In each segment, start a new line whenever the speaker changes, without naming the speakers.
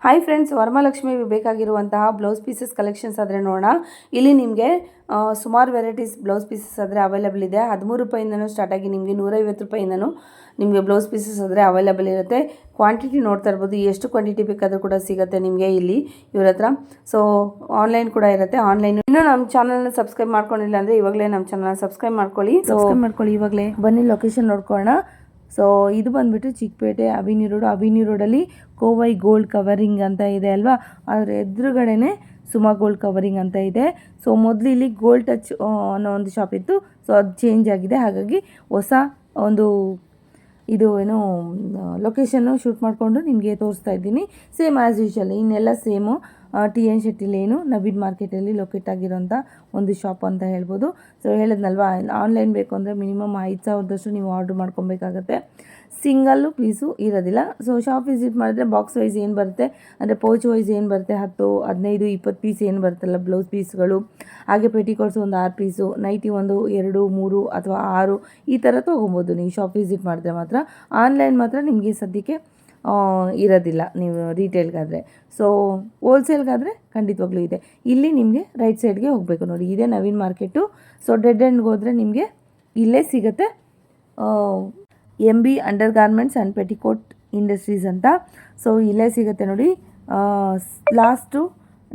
Hi friends, Varamahalakshmi ಬೇಕಾಗಿರುವಂತಹ blouse pieces collections ಆದರೆ ನೋಡೋಣ. ಇಲ್ಲಿ ನಿಮಗೆ ಸುಮಾರು ವೆರೈಟೀಸ್ ಬ್ಲೌಸ್ ಪೀಸಸ್ ಆದರೆ ಅವೈಲೇಬಲ್ ಇದೆ. 13 ರೂಪಾಯಿಂದನೂ ಸ್ಟಾರ್ಟ್ ಆಗಿ ನಿಮಗೆ 150 ರೂಪಾಯಿಂದನೂ ನಿಮಗೆ ಬ್ಲೌಸ್ ಪೀಸಸ್ ಆದರೆ ಅವೈಲೇಬಲ್ ಇರುತ್ತೆ. ಕ್ವಾಂಟಿಟಿ ನೋಡ್ತಾ ಇರ್ಬೋದು, ಎಷ್ಟು ಕ್ವಾಂಟಿಟಿ ಬೇಕಾದರೂ ಕೂಡ ಸಿಗುತ್ತೆ ನಿಮಗೆ ಇಲ್ಲಿ ಇವ್ರ ಹತ್ರ. ಸೊ ಆನ್ಲೈನ್ ಕೂಡ ಇರುತ್ತೆ. ಆನ್ಲೈನ್ ಇನ್ನೂ ನಮ್ಮ ಚಾನಲ್ನ ಸಬ್ಸ್ಕ್ರೈಬ್ ಮಾಡ್ಕೊಂಡಿಲ್ಲ ಅಂದರೆ ಇವಾಗಲೇ ನಮ್ಮ ಚಾನಲ್ನ ಸಬ್ಸ್ಕ್ರೈಬ್ ಮಾಡ್ಕೊಳ್ಳಿ ಇವಾಗಲೇ. ಬನ್ನಿ ಲೊಕೇಶನ್ ನೋಡ್ಕೊಳ್ಳೋಣ. ಸೊ ಇದು ಬಂದುಬಿಟ್ಟು ಚಿಕ್ಕಪೇಟೆ ಅವಿನ್ಯೂ ರೋಡಲ್ಲಿ ಕೋವೈ ಗೋಲ್ಡ್ ಕವರಿಂಗ್ ಅಂತ ಇದೆ ಅಲ್ವಾ, ಅದರ ಎದುರುಗಡೆನೇ ಸುಮಾ ಗೋಲ್ಡ್ ಕವರಿಂಗ್ ಅಂತ ಇದೆ. ಸೊ ಮೊದಲು ಇಲ್ಲಿ ಗೋಲ್ಡ್ ಟಚ್ ಅನ್ನೋ ಒಂದು ಶಾಪ್ ಇತ್ತು. ಸೊ ಅದು ಚೇಂಜ್ ಆಗಿದೆ, ಹಾಗಾಗಿ ಹೊಸ ಒಂದು ಇದು ಏನು ಲೊಕೇಶನ್ನು ಶೂಟ್ ಮಾಡಿಕೊಂಡು ನಿಮಗೆ ತೋರಿಸ್ತಾ ಇದ್ದೀನಿ. ಸೇಮ್ ಆ್ಯಸ್ ಯೂಶುವಲ್ ಇನ್ನೆಲ್ಲ same. TN Shetty lane Naveen ಮಾರ್ಕೆಟಲ್ಲಿ ಲೊಕೇಟ್ ಆಗಿರೋಂಥ ಒಂದು ಶಾಪ್ ಅಂತ ಹೇಳ್ಬೋದು. ಸೊ ಹೇಳಿದ್ನಲ್ವಾ, ಆನ್ಲೈನ್ ಬೇಕು ಅಂದರೆ ಮಿನಿಮಮ್ 5,000ದಷ್ಟು ನೀವು ಆರ್ಡ್ರ್ ಮಾಡ್ಕೊಬೇಕಾಗತ್ತೆ. ಸಿಂಗಲ್ಲು ಪೀಸು ಇರೋದಿಲ್ಲ. ಸೊ ಶಾಪ್ ವಿಸಿಟ್ ಮಾಡಿದ್ರೆ ಬಾಕ್ಸ್ ವೈಸ್ ಏನು ಬರುತ್ತೆ ಅಂದರೆ ಪೌಚ್ ವೈಸ್ ಏನು ಬರುತ್ತೆ, 10, 15, 20 ಪೀಸ್ ಏನು ಬರುತ್ತಲ್ಲ ಬ್ಲೌಸ್ ಪೀಸ್ಗಳು, ಹಾಗೆ ಪೆಟಿಕೋಟ್ಸ್ ಒಂದು 6 ಪೀಸು, ನೈಟಿ ಒಂದು 2, 3 ಅಥವಾ 6 ಈ ಥರ ತೊಗೊಬೋದು ನೀವು ಶಾಪ್ ವಿಸಿಟ್ ಮಾಡಿದ್ರೆ ಮಾತ್ರ. ಆನ್ಲೈನ್ ಮಾತ್ರ ನಿಮಗೆ ಸದ್ಯಕ್ಕೆ ಇರೋದಿಲ್ಲ ನೀವು ರೀಟೇಲ್ಗಾದರೆ. ಸೊ ಹೋಲ್ಸೇಲ್ಗಾದರೆ ಖಂಡಿತವಾಗ್ಲೂ ಇದೆ. ಇಲ್ಲಿ ನಿಮಗೆ ರೈಟ್ ಸೈಡ್ಗೆ ಹೋಗಬೇಕು ನೋಡಿ, ಇದೇ ನವೀನ್ ಮಾರ್ಕೆಟು. ಸೊ ಡೆಡ್ ಎಂಡ್ಗೆ ಹೋದರೆ ನಿಮಗೆ ಇಲ್ಲೇ ಸಿಗುತ್ತೆ MB under garments and petticoat industries ಅಂತ. ಸೊ ಇಲ್ಲೇ ಸಿಗುತ್ತೆ ನೋಡಿ. ಲಾಸ್ಟು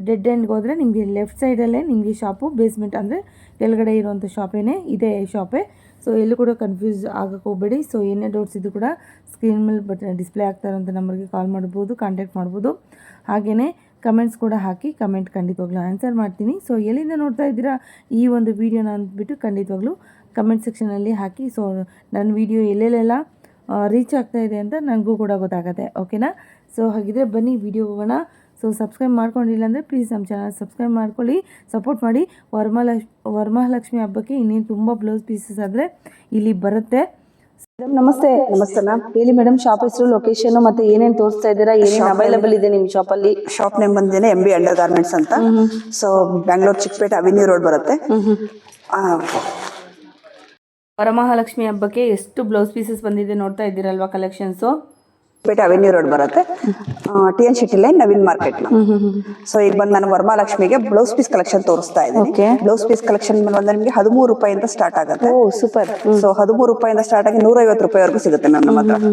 ಡೆಡ್ ಎಂಡ್ಗೆ ಹೋದರೆ ನಿಮಗೆ ಲೆಫ್ಟ್ ಸೈಡಲ್ಲೇ ನಿಮಗೆ ಶಾಪು, ಬೇಸ್ಮೆಂಟ್ ಅಂದರೆ ಕೆಳಗಡೆ ಇರುವಂಥ ಶಾಪೇನೆ ಇದೇ ಶಾಪೇ. ಸೊ ಎಲ್ಲೂ ಕೂಡ ಕನ್ಫ್ಯೂಸ್ ಆಗೋಕ್ಕೆ ಹೋಗಬೇಡಿ. ಸೊ ಏನೇ ಡೌಟ್ಸ್ ಇದ್ದು ಕೂಡ ಸ್ಕ್ರೀನ್ ಮೇಲೆ ಡಿಸ್ಪ್ಲೇ ಆಗ್ತಾ ಇರೋಂಥ ನಂಬರ್ಗೆ ಕಾಲ್ ಮಾಡ್ಬೋದು, ಕಾಂಟ್ಯಾಕ್ಟ್ ಮಾಡ್ಬೋದು. ಹಾಗೆಯೇ ಕಮೆಂಟ್ಸ್ ಕೂಡ ಹಾಕಿ, ಕಮೆಂಟ್ ಖಂಡಿತವಾಗ್ಲೂ ಆನ್ಸರ್ ಮಾಡ್ತೀನಿ. ಸೊ ಎಲ್ಲಿಂದ ನೋಡ್ತಾ ಇದ್ದೀರಾ ಈ ಒಂದು ವೀಡಿಯೋನ ಅಂದ್ಬಿಟ್ಟು ಖಂಡಿತವಾಗ್ಲೂ ಕಮೆಂಟ್ ಸೆಕ್ಷನಲ್ಲಿ ಹಾಕಿ. ಸೊ ನನ್ನ ವೀಡಿಯೋ ಎಲ್ಲೆಲ್ಲೆಲ್ಲ ರೀಚ್ ಆಗ್ತಾಯಿದೆ ಅಂತ ನನಗೂ ಕೂಡ ಗೊತ್ತಾಗುತ್ತೆ, ಓಕೆನಾ. ಸೊ ಹಾಗಿದ್ರೆ ಬನ್ನಿ ವೀಡಿಯೋ ಹೋಗೋಣ. ಸೊ ಸಬ್ಸ್ಕ್ರೈಬ್ ಮಾಡ್ಕೊಂಡಿಲ್ಲ ಅಂದರೆ ಪ್ಲೀಸ್ ನಮ್ಮ ಚಾನಲ್ ಸಬ್ಸ್ಕ್ರೈಬ್ ಮಾಡ್ಕೊಳ್ಳಿ, ಸಪೋರ್ಟ್ ಮಾಡಿ. ವರಮಹಾಲಕ್ಷ್ಮಿ ಹಬ್ಬಕ್ಕೆ ಇನ್ನೇನು ತುಂಬ ಬ್ಲೌಸ್ ಪೀಸಸ್ ಆದರೆ ಇಲ್ಲಿ ಬರುತ್ತೆ. ಮೇಡಮ್ ನಮಸ್ತೆ.
ನಮಸ್ತೆ ಮ್ಯಾಮ್.
ಹೇಳಿ ಮೇಡಮ್, ಶಾಪ್ ಹೆಸರು, ಲೊಕೇಶನ್ ಮತ್ತೆ ಏನೇನು ತೋರಿಸ್ತಾ ಇದ್ದೀರಾ, ಏನೇನು ಅವೈಲೇಬಲ್ ಇದೆ ನಿಮ್ಮ ಶಾಪಲ್ಲಿ?
ಶಾಪ್ ನೇಮ್ ಬಂದಿದೆ MB ಅಂಡರ್ ಗಾರ್ಮೆಂಟ್ಸ್ ಅಂತ. So Bangalore Chickpet avenue road ಬರುತ್ತೆ.
ವರಮಹಾಲಕ್ಷ್ಮಿ ಹಬ್ಬಕ್ಕೆ ಎಷ್ಟು ಬ್ಲೌಸ್ ಪೀಸಸ್ ಬಂದಿದೆ ನೋಡ್ತಾ ಇದ್ದೀರಲ್ವಾ ಕಲೆಕ್ಷನ್ಸು.
ಚಿಕ್ಕಪೇಟೆ ಅವಿನ್ಯೂ ರೋಡ್ ಬರುತ್ತೆ, TN Shetty line Naveen market. So ಈಗ ಬಂದು ನಾನು ವರಮಹಾಲಕ್ಷ್ಮಿಗೆ ಬ್ಲೌಸ್ ಪೀಸ್ ಕಲೆಕ್ಷನ್ ತೋರಿಸ್ತಾ ಇದ್ದೀನಿ. ಬ್ಲೌಸ್ ಪೀಸ್ ಕಲೆಕ್ಷನ್ ಬಂದ್ರೆ ನಿಮಗೆ 13 ರೂಪಾಯಿಂದ ಸ್ಟಾರ್ಟ್ ಆಗುತ್ತೆ.
ಓ ಸೂಪರ್.
ಸೊ 13 ರೂಪಾಯಿಂದ ಸ್ಟಾರ್ಟ್ ಆಗಿ 150 ರೂಪಾಯಿವರೆಗೂ ಸಿಗುತ್ತೆ ಮ್ಯಾಮ್ ನಮ್ಮ ಹತ್ರ.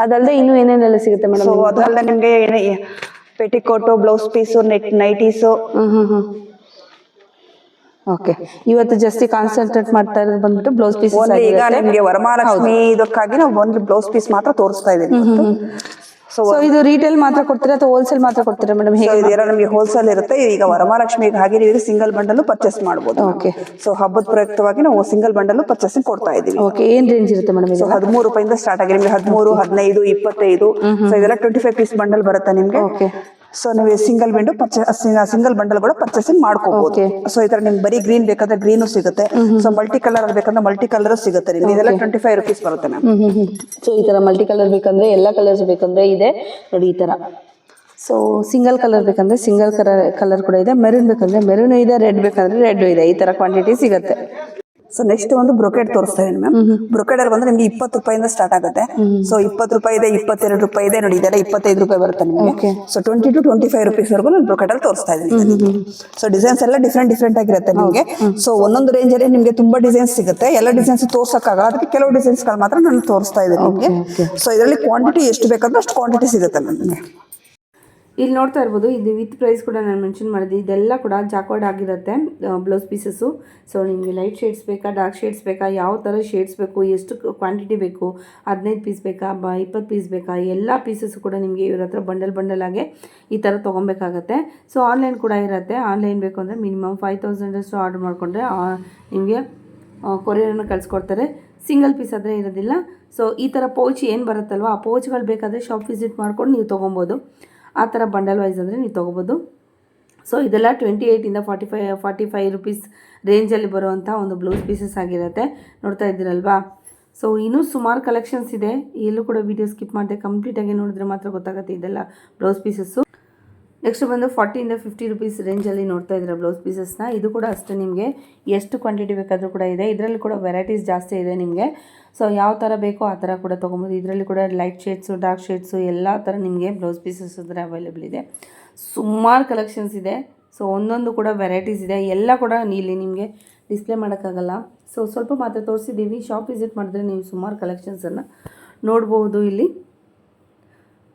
ಅದಲ್ಲದೆ ಇನ್ನೂ ಏನೇನೆಲ್ಲ ಸಿಗುತ್ತೆ ಮೇಡಮ್?
ಸೊ ಅದಲ್ಲದೆ ನಿಮಗೆ petticoat, blouse piece, nighties.
Okay, ಇವತ್ತು ಜಸ್ಟ್ ಕಾನ್ಸಂಟ್ರೇಟ್ ಮಾಡ್ತಾ ಇರೋದು ಬಂದ್ಬಿಟ್ಟು ಬ್ಲೌಸ್ ಪೀಸ್.
ಈಗ ನಿಮಗೆ ವರಮಹಾಲಕ್ಷ್ಮಿ ಇದಕ್ಕಾಗಿ ನಾವು ಒಂದು ಬ್ಲೌಸ್ ಪೀಸ್ ಮಾತ್ರ ತೋರಿಸ್ತಾ ಇದ್ದೀವಿ.
ಸೊ ಇದು ರೀಟೇಲ್ ಮಾತ್ರ ಕೊಡ್ತೀರಾ ಅಥವಾ ಹೋಲ್ಸೇಲ್ ಮಾತ್ರ ಕೊಡ್ತೀರಾ ಮೇಡಮ್?
ಇದೆಲ್ಲ ನಮಗೆ ಹೋಲ್ಸೇಲ್ ಇರುತ್ತೆ. ಈಗ ವರಮಹಾಲಕ್ಷ್ಮಿಗೆ ಹಾಗೆ ನೀವು ಸಿಂಗಲ್ ಬಂಡಲ್ ಪರ್ಚೇಸ್ ಮಾಡಬಹುದು.
ಓಕೆ.
ಸೊ ಹಬ್ಬದ ಪ್ರಯುಕ್ತವಾಗಿ ನಾವು ಸಿಂಗಲ್ ಬಂಡಲ್ ಪರ್ಚೇಸಿಂಗ್ ಕೊಡ್ತಾ ಇದೀವಿ.
ಓಕೆ, ಏನ್ ರೇಂಜ್ ಇರುತ್ತೆ ಮೇಡಮ್?
ಸೊ 13 ರೂಪಾಯಿಂದ ಸ್ಟಾರ್ಟ್ ಆಗಿ ನಿಮಗೆ 13, 15, 25. ಸೊ ಇದೆಲ್ಲ 25 ಪೀಸ್ ಬಂಡಲ್ ಬರುತ್ತೆ ನಿಮ್ಗೆ.
ಓಕೆ.
ಸೊ ನೀವು ಸಿಂಗಲ್ ಬಂಡಲ್ ಕೂಡ ಪರ್ಚೇಸಿಂಗ್ ಮಾಡ್ಕೋಬಹುದು. ಸೊ ಈ ತರ ನಿಮ್ಗೆ ಬರೀ ಗ್ರೀನ್ ಬೇಕಾದ್ರೆ ಗ್ರೀನು ಸಿಗುತ್ತೆ. ಸೊ ಮಲ್ಟಿ ಕಲರ್ ಬೇಕಂದ್ರೆ ಮಲ್ಟಿ ಕಲರ್ ಸಿಗುತ್ತೆ ನಿಮ್ಗೆ. ಇದೆಲ್ಲ 25 ರೂಪೀಸ್ ಬರುತ್ತೆ ಮ್ಯಾಮ್.
ಸೊ ಈ ತರ ಮಲ್ಟಿ ಕಲರ್ ಬೇಕಂದ್ರೆ, ಎಲ್ಲ ಕಲರ್ಸ್ ಬೇಕಂದ್ರೆ ಇದೆ ನೋಡಿ ಈ ತರ. ಸೊ ಸಿಂಗಲ್ ಕಲರ್ ಬೇಕಂದ್ರೆ ಸಿಂಗಲ್ ಕಲರ್ ಕೂಡ ಇದೆ, ಮೆರೂನ್ ಬೇಕಂದ್ರೆ ಮೆರೂನ್ ಇದೆ, ರೆಡ್ ಬೇಕಂದ್ರೆ ರೆಡ್ ಇದೆ. ಈ ತರ ಕ್ವಾಂಟಿಟಿ ಸಿಗುತ್ತೆ.
ಸೊ ನೆಕ್ಸ್ಟ್ ಒಂದು ಬ್ರೊಕೆಟ್ ತೋರಿಸ್ತಾ ಇದೀನಿ ಮ್ಯಾಮ್. ಬ್ರೊಕೆಟ್ ಅಲ್ಲಿ ಬಂದ್ರೆ ನಿಮ್ಗೆ 20 ರೂಪಾಯಿಂದ ಸ್ಟಾರ್ಟ್ ಆಗುತ್ತೆ. ಸೊ 20 ರೂಪಾಯಿ ಇದೆ, 22 ರೂಪಾಯಿ ಇದೆ ನೋಡಿ. ಇದೆಲ್ಲ 25 ರೂಪಾಯಿ ಬರುತ್ತೆ ನಿಮಗೆ. ಸೊ 20 to 25 ರೂಪೀಸ್ ವರೆಗೂ ನಾನು ಬ್ರೊಕೆಟ್ ಅಲ್ಲಿ ತೋರಿಸ್ತಾ ಇದ್ದೀನಿ. ಸೊ ಡಿಸೈನ್ಸ್ ಎಲ್ಲ ಡಿಫ್ರೆಂಟ್ ಆಗಿರುತ್ತೆ ನಿಮಗೆ. ಸೊ ಒಂದೊಂದು ರೇಂಜ್ ಅಲ್ಲಿ ನಿಮಗೆ ತುಂಬಾ ಡಿಸೈನ್ಸ್ ಸಿಗುತ್ತೆ. ಎಲ್ಲ ಡಿಸೈನ್ಸ್ ತೋರ್ಸಕ್ಕಾಗಲ್ಲ, ಅದಕ್ಕೆ ಕೆಲವು ಡಿಸೈನ್ಸ್ ಗಳು ಮಾತ್ರ ನಾನು ತೋರಿಸ್ತಾ ಇದ್ದೀನಿ ನಿಮಗೆ. ಸೊ ಇದರಲ್ಲಿ ಕ್ವಾಂಟಿಟಿ ಎಷ್ಟು ಬೇಕಂದ್ರೆ ಅಷ್ಟು ಕ್ವಾಂಟಿಟಿ ಸಿಗುತ್ತೆ ನಿಮಗೆ.
ಇಲ್ಲಿ ನೋಡ್ತಾ ಇರ್ಬೋದು, ಇದು ವಿತ್ ಪ್ರೈಸ್ ಕೂಡ ನಾನು ಮೆನ್ಷನ್ ಮಾಡಿದೆ. ಇದೆಲ್ಲ ಕೂಡ ಜಾಕ್ವಾರ್ಡ್ ಆಗಿರುತ್ತೆ ಬ್ಲೌಸ್ ಪೀಸಸ್ಸು. ಸೊ ನಿಮಗೆ ಲೈಟ್ ಶೇಡ್ಸ್ ಬೇಕಾ, ಡಾರ್ಕ್ ಶೇಡ್ಸ್ ಬೇಕಾ, ಯಾವ ಥರ ಶೇಡ್ಸ್ ಬೇಕು, ಎಷ್ಟು ಕ್ವಾಂಟಿಟಿ ಬೇಕು, 15 ಪೀಸ್ ಬೇಕಾ, 20 ಪೀಸ್ ಬೇಕಾ, ಎಲ್ಲ ಪೀಸಸ್ಸು ಕೂಡ ನಿಮಗೆ ಇವ್ರ ಹತ್ರ ಬಂಡಲ್ ಆಗಿ ಈ ಥರ ತೊಗೊಬೇಕಾಗತ್ತೆ. ಸೊ ಆನ್ಲೈನ್ ಕೂಡ ಇರುತ್ತೆ. ಆನ್ಲೈನ್ ಬೇಕು ಅಂದರೆ ಮಿನಿಮಮ್ 5,000 ಆರ್ಡರ್ ಮಾಡಿಕೊಂಡ್ರೆ ನಿಮಗೆ ಕೊರಿಯರನ್ನು ಕಳಿಸ್ಕೊಡ್ತಾರೆ. ಸಿಂಗಲ್ ಪೀಸ್ ಆದರೆ ಇರೋದಿಲ್ಲ. ಸೊ ಈ ಥರ ಪೌಚ್ ಏನು ಬರುತ್ತಲ್ವ, ಆ ಪೌಚ್ಗಳು ಬೇಕಾದರೆ ಶಾಪ್ ವಿಸಿಟ್ ಮಾಡ್ಕೊಂಡು ನೀವು ತೊಗೊಬೋದು. ಆ ಥರ ಬಂಡಲ್ ವೈಸ್ ಅಂದರೆ ನೀವು ತೊಗೋಬೋದು. ಸೊ ಇದೆಲ್ಲ 28ಇಂದ 45 ರೂಪೀಸ್ ರೇಂಜಲ್ಲಿ ಬರುವಂಥ ಒಂದು ಬ್ಲೌಸ್ ಪೀಸಸ್ ಆಗಿರುತ್ತೆ. ನೋಡ್ತಾ ಇದ್ದೀರಲ್ವಾ. ಸೊ ಇನ್ನೂ ಸುಮಾರು ಕಲೆಕ್ಷನ್ಸ್ ಇದೆ. ಎಲ್ಲೂ ಕೂಡ ವೀಡಿಯೋ ಸ್ಕಿಪ್ ಮಾಡಿದೆ, ಕಂಪ್ಲೀಟಾಗಿ ನೋಡಿದ್ರೆ ಮಾತ್ರ ಗೊತ್ತಾಗುತ್ತೆ ಇದೆಲ್ಲ ಬ್ಲೌಸ್ ಪೀಸಸ್ಸು. ನೆಕ್ಸ್ಟ್ ಬಂದು 40ಇಂದ 50 ರುಪೀಸ್ ರೇಂಜಲ್ಲಿ ನೋಡ್ತಾ ಇದ್ದೀರಾ ಬ್ಲೌಸ್ ಪೀಸಸ್ನ. ಇದು ಕೂಡ ಅಷ್ಟೇ ನಿಮಗೆ ಎಷ್ಟು ಕ್ವಾಂಟಿಟಿ ಬೇಕಾದರೂ ಕೂಡ ಇದೆ. ಇದರಲ್ಲಿ ಕೂಡ ವೆರೈಟೀಸ್ ಜಾಸ್ತಿ ಇದೆ ನಿಮಗೆ. ಸೊ ಯಾವ ಥರ ಬೇಕೋ ಆ ಥರ ಕೂಡ ತೊಗೊಬೋದು. ಇದರಲ್ಲಿ ಕೂಡ ಲೈಟ್ ಶೇಡ್ಸು, ಡಾರ್ಕ್ ಶೇಡ್ಸು ಎಲ್ಲ ಥರ ನಿಮಗೆ ಬ್ಲೌಸ್ ಪೀಸಸ್ ಅಂದರೆ ಅವೈಲೇಬಲ್ ಇದೆ. ಸುಮಾರು ಕಲೆಕ್ಷನ್ಸ್ ಇದೆ. ಸೊ ಒಂದೊಂದು ಕೂಡ ವೆರೈಟೀಸ್ ಇದೆ. ಎಲ್ಲ ಕೂಡ ಇಲ್ಲಿ ನಿಮಗೆ ಡಿಸ್ಪ್ಲೇ ಮಾಡೋಕ್ಕಾಗಲ್ಲ. ಸೊ ಸ್ವಲ್ಪ ಮಾತ್ರ ತೋರಿಸಿದ್ದೀವಿ. ಶಾಪ್ ವಿಸಿಟ್ ಮಾಡಿದ್ರೆ ನೀವು ಸುಮಾರು ಕಲೆಕ್ಷನ್ಸನ್ನು ನೋಡ್ಬೋದು. ಇಲ್ಲಿ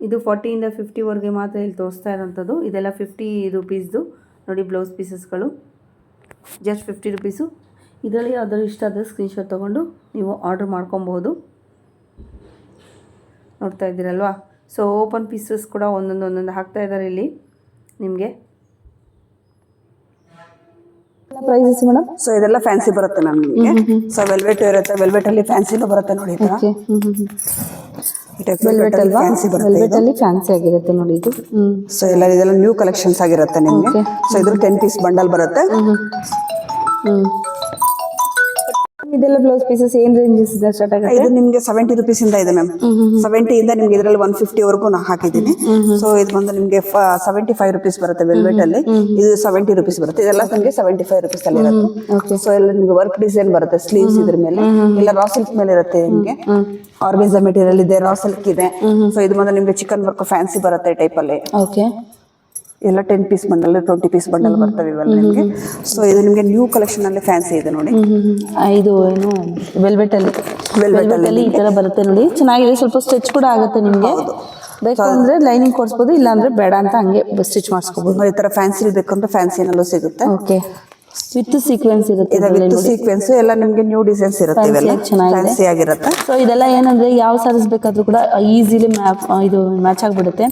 ಇದು 40ಇಂದ 50ವರೆಗೆ ಮಾತ್ರ ಇಲ್ಲಿ ತೋರಿಸ್ತಾ ಇರೋಂಥದ್ದು. ಇದೆಲ್ಲ 50 ರುಪೀಸ್ದು ನೋಡಿ ಬ್ಲೌಸ್ ಪೀಸಸ್ಗಳು, ಜಸ್ಟ್ 50 ರುಪೀಸು. ಇದರಲ್ಲಿ ಯಾವ್ದಾದ್ರು ಇಷ್ಟ ಆದರೆ ಸ್ಕ್ರೀನ್ಶಾಟ್ ತೊಗೊಂಡು ನೀವು ಆರ್ಡ್ರ್ ಮಾಡ್ಕೊಬೋದು. ನೋಡ್ತಾ ಇದ್ದೀರಲ್ವಾ. ಸೊ ಓಪನ್ ಪೀಸಸ್ ಕೂಡ ಒಂದೊಂದು ಹಾಕ್ತಾ ಇದ್ದಾರೆ ಇಲ್ಲಿ ನಿಮಗೆ.
Prices madam? ಸೊ ಇದೆಲ್ಲ ಫ್ಯಾನ್ಸಿ ಬರುತ್ತೆ ಮ್ಯಾಮ್ ನಿಮಗೆ. ಸೊ ವೆಲ್ವೆಟ್ ಇರುತ್ತೆ, ವೆಲ್ವೆಟ್ ಅಲ್ಲಿ ಫ್ಯಾನ್ಸಿನೂ ಬರುತ್ತೆ ನೋಡಿ.
ವೆಲ್ವೆಟ್ ಅಲ್ವಾ? ವೆಲ್ವೆಟ್ ಅಲ್ಲಿ ಫ್ಯಾನ್ಸಿ ಆಗಿರುತ್ತೆ ನೋಡಿ ಇದು.
ಸೊ ಇದೆಲ್ಲ ನ್ಯೂ ಕಲೆಕ್ಷನ್ಸ್ ಆಗಿರುತ್ತೆ ನಿಮಗೆ. ಸೊ ಇದ್ರ 10 ಪೀಸ್ ಬಂಡಲ್ ಬರುತ್ತೆ.
ಇದೆಲ್ಲ ಬ್ಲೌಸ್ ಪೀಸಸ್ ಏನ್ ರೇಂಜಸ್ ಇದೆ ಸ್ಟಾರ್ಟ್ ಆಗುತ್ತೆ?
ಇದು ನಿಮಗೆ 70 ರುಪೀಸ್ ಇಂದ ಇದೆ ಮ್ಯಾಮ್. 70 ಇಂದ ನಿಮ್ಗೆ ಇದರಲ್ಲಿ 150 ವರೆಗೂ ನಾ ಹಾಕಿದ್ದೀನಿ. ಸೊ ಇದು ಬಂದು ನಿಮಗೆ 75 ರುಪೀಸ್ ಬರುತ್ತೆ ವೆಲ್ವೆಟ್ ಅಲ್ಲಿ. ಇದು 70 ರುಪೀಸ್ ಬರುತ್ತೆ. ಇದೆಲ್ಲ ನಿಮಗೆ 75 ರುಪೀಸ್ ಅಲ್ಲಿ ಇರುತ್ತೆ. ಸೊ ಎಲ್ಲ ನಿಮ್ಗೆ ವರ್ಕ್ ಡಿಸೈನ್ ಬರುತ್ತೆ ಸ್ಲೀವ್ಸ್ ಇದ್ರ ಮೇಲೆ, ಇಲ್ಲ ರಾ ಸಿಲ್ಕ್ ಮೇಲೆ ಇರುತ್ತೆ ನಿಮಗೆ. ಆರ್ಗನ್ಸಾ ಮೆಟೀರಿಯಲ್ ಇದೆ, ರಾ ಸಿಲ್ಕ್ ಇದೆ. ಸೊ ಇದು ಬಂದು ನಿಮ್ಗೆ ಚಿಕನ್ ವರ್ಕ್ ಫ್ಯಾನ್ಸಿ ಬರುತ್ತೆ ಟೈಪ್ ಅಲ್ಲಿ.
ಓಕೆ.
ಎಲ್ಲ 10 ಪೀಸ್ ಬಂಡಲ್, 20 ಪೀಸ್ ಬಂಡಲ್ ಬರ್ತವೆ ಇವೆಲ್ಲ ನಿಮಗೆ. ಸೊ ಇದು ನಿಮಗೆ ನ್ಯೂ ಕಲೆಕ್ಷನ್ ಅಲ್ಲಿ ಫ್ಯಾನ್ಸಿ ಇದೆ ನೋಡಿ.
ಇದು ಏನು ವೆಲ್ವೆಟ್ ಅಲ್ಲಿ ಈ ತರ ಬರುತ್ತೆ ನೋಡಿ. ಚೆನ್ನಾಗಿದೆ. ಸ್ವಲ್ಪ ಸ್ಟಿಚ್ ಕೂಡ ಆಗುತ್ತೆ ನಿಮಗೆ. ಬೇಕು ಅಂದ್ರೆ ಲೈನಿಂಗ್ ಕೊಡಿಸ್ಬೋದು, ಇಲ್ಲ ಅಂದ್ರೆ ಬೇಡ ಅಂತ ಹಂಗೆ ಸ್ಟಿಚ್ ಮಾಡಿಸ್ಕೋಬಹುದು.
ಈ ತರ ಫ್ಯಾನ್ಸಿ ಬೇಕಂದ್ರೆ ಫ್ಯಾನ್ಸಿನಲ್ಲೂ ಸಿಗುತ್ತೆ.
ಓಕೆ. ವಿತ್ ಸೀಕ್ವೆನ್ಸ್ ಇರುತ್ತೆ.
ವಿತ್ ಸೀಕ್ವೆನ್ಸ್ ಎಲ್ಲ ನಿಮಗೆ ನ್ಯೂ ಡಿಸೈನ್ಸ್ ಇರುತ್ತೆ. ಇವೆಲ್ಲ ಫ್ಯಾನ್ಸಿ ಆಗಿರುತ್ತೆ.
ಸೊ ಇದೆಲ್ಲ ಏನಂದ್ರೆ ಯಾವ ಸಾರೀಸ್ ಬೇಕಾದ್ರೂ ಕೂಡ ಈಸಿಲಿ ಇದು ಮ್ಯಾಚ್ ಆಗಿಬಿಡುತ್ತೆ.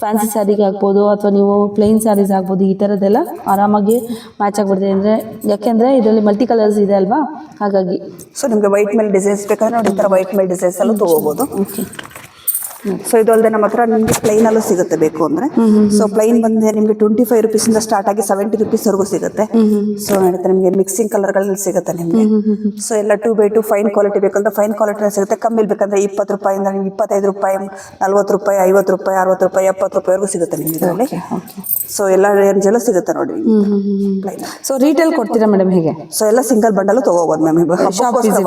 ಫ್ಯಾನ್ಸಿ ಸ್ಯಾರಿಗೆ ಆಗ್ಬೋದು ಅಥವಾ ನೀವು ಪ್ಲೇನ್ ಸ್ಯಾರೀಸ್ ಆಗ್ಬೋದು. ಈ ಥರದ್ದೆಲ್ಲ ಆರಾಮಾಗಿ ಮ್ಯಾಚ್ ಆಗಿಬಿಡುತ್ತೆ. ಅಂದರೆ ಯಾಕೆಂದರೆ ಇದರಲ್ಲಿ ಮಲ್ಟಿ ಕಲರ್ಸ್ ಇದೆ ಅಲ್ವಾ, ಹಾಗಾಗಿ.
ಸೊ ನಿಮಗೆ ವೈಟ್ ಮೇಲೆ ಡಿಸೈನ್ಸ್ ಬೇಕಾದ್ರೆ ನೋಡಿ, ಈ ಥರ ವೈಟ್ ಮೇಲೆ ಡಿಸೈನ್ಸ್ ಎಲ್ಲ ತೊಗೋಬೋದು.
ಓಕೆ.
ಸೊ ಇದು ಅಲ್ಲದೆ ನಮ್ಮ ಹತ್ರ ನಿಮಗೆ ಪ್ಲೈನ್ ಅಲ್ಲೂ ಸಿಗುತ್ತೆ ಬೇಕು ಅಂದ್ರೆ. ಸೊ ಪ್ಲೈನ್ ಬಂದ್ರೆ ನಿಮಗೆ 25 ರುಪೀಸ್ ಇಂದ ಸ್ಟಾರ್ಟ್ ಆಗಿ 70 ರುಪೀಸ್ ವರೆಗೂ ಸಿಗುತ್ತೆ. ಸೊ ನಡೀತಾ ನಿಮಗೆ ಮಿಕ್ಸಿಂಗ್ ಕಲರ್ ಗಳಲ್ಲಿ ಸಿಗುತ್ತೆ ನಿಮಗೆ. ಸೊ ಎಲ್ಲ 2x2 ಫೈನ್ ಕ್ವಾಲಿಟಿ ಬೇಕಂದ್ರೆ ಫೈನ್ ಕ್ವಾಲಿಟಿ ಸಿಗುತ್ತೆ. ಕಮ್ಮಿ ಬೇಕಂದ್ರೆ 20 ರೂಪಾಯಿಂದ ನಿಮ್ಗೆ 25 ರೂಪಾಯಿ, 40 ರೂಪಾಯಿ, 50 ರೂಪಾಯಿ, 60 ರೂಪಾಯಿ, 70 ರೂಪಾಯಿವರೆಗೂ ಸಿಗುತ್ತೆ ನಿಮಗೆ ಇದರಲ್ಲಿ. ಸೊ ಎಲ್ಲ ರೇಂಜ್ ಎಲ್ಲ ಸಿಗುತ್ತೆ ನೋಡಿ.
ಸೊ ರೀಟೇಲ್ ಕೊಡ್ತೀರಾ ಮೇಡಮ್ ಹೇಗೆ?
ಸೊ ಎಲ್ಲ ಸಿಂಗಲ್ ಬಂಡಲ್ ತಗೋಬಹುದು ಮ್ಯಾಮ್.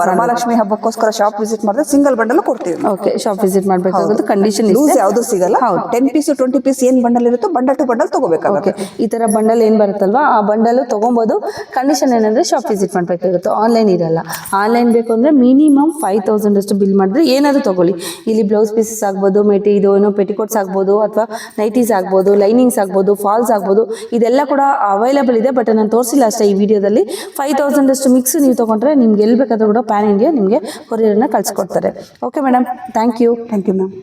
ವರಮಹಾಲಕ್ಷ್ಮಿ ಹಬ್ಬಕ್ಕೋಸ್ಕರ ಶಾಪ್ ವಿಸಿಟ್ ಮಾಡಿದ್ರೆ ಸಿಂಗಲ್ ಬಂಡಲ್ ಕೊಡ್ತೀವಿ.
ಓಕೆ. ಶಾಪ್ ವಿಸಿಟ್ ಮಾಡಬೇಕಾಗುತ್ತೆ. ಕಂಡೀಷನ್
ಲೂಸ್ ಯಾವುದು ಸಿಗಲ್ಲ. 10 ಪೀಸ್ 20 ಪೀಸ್ ಏನ್ ಬಂಡಲ್ ಇರುತ್ತೋ ಬಂಡಲ್ ಟು ಬಂಡಲ್ ತಗೋಬೇಕಾಗುತ್ತೆ.
ಈ ತರ ಬಂಡಲ್ ಏನ್ ಬರುತ್ತಲ್ವಾ ಆ ಬಂಡಲ್ ತಗೊಬಹುದು. ಕಂಡೀಷನ್ ಏನಂದ್ರೆ ಶಾಪ್ ವಿಸಿಟ್ ಮಾಡಬೇಕಾಗುತ್ತೆ. ಆನ್ಲೈನ್ ಇರಲ್ಲ. ಆನ್ಲೈನ್ ಬೇಕು ಅಂದ್ರೆ ಮಿನಿಮಮ್ 5000 ಅಷ್ಟು ಬಿಲ್ ಮಾಡಿದ್ರೆ ಏನಾದ್ರು ತಗೊಳ್ಳಿ. ಇಲ್ಲಿ ಬ್ಲೌಸ್ ಪೀಸಸ್ ಆಗ್ಬೋದು, ಇದು ಏನೋ ಪೆಟಿಕೋಟ್ಸ್ ಆಗ್ಬೋದು, ಅಥವಾ ನೈಟೀಸ್ ಆಗ್ಬೋದು, ಲೈನಿಂಗ್ಸ್ ಆಗ್ಬೋದು, ಫಾಲ್ಸ್ ಆಗ್ಬೋದು. ಇದೆಲ್ಲ ಕೂಡ ಅವೈಲೇಬಲ್ ಇದೆ. ಬಟ್ ನಾನು ತೋರಿಸಿಲ್ಲ ಅಷ್ಟೇ ಈ ವಿಡಿಯೋದಲ್ಲಿ. 5000 ಅಷ್ಟು ಮಿಕ್ಸ್ ನೀವು ತಗೊಂಡ್ರೆ ನಿಮ್ಗೆ ಎಲ್ಲಿ ಬೇಕಾದ್ರೂ ಕೂಡ ಪ್ಯಾನ್ ಇಂಡಿಯಾ ನಿಮಗೆ ಕೊರಿಯರ್ನ ಕಳ್ಸಿಕೊಡ್ತಾರೆ. Okay madam, thank you.
Thank you ma'am.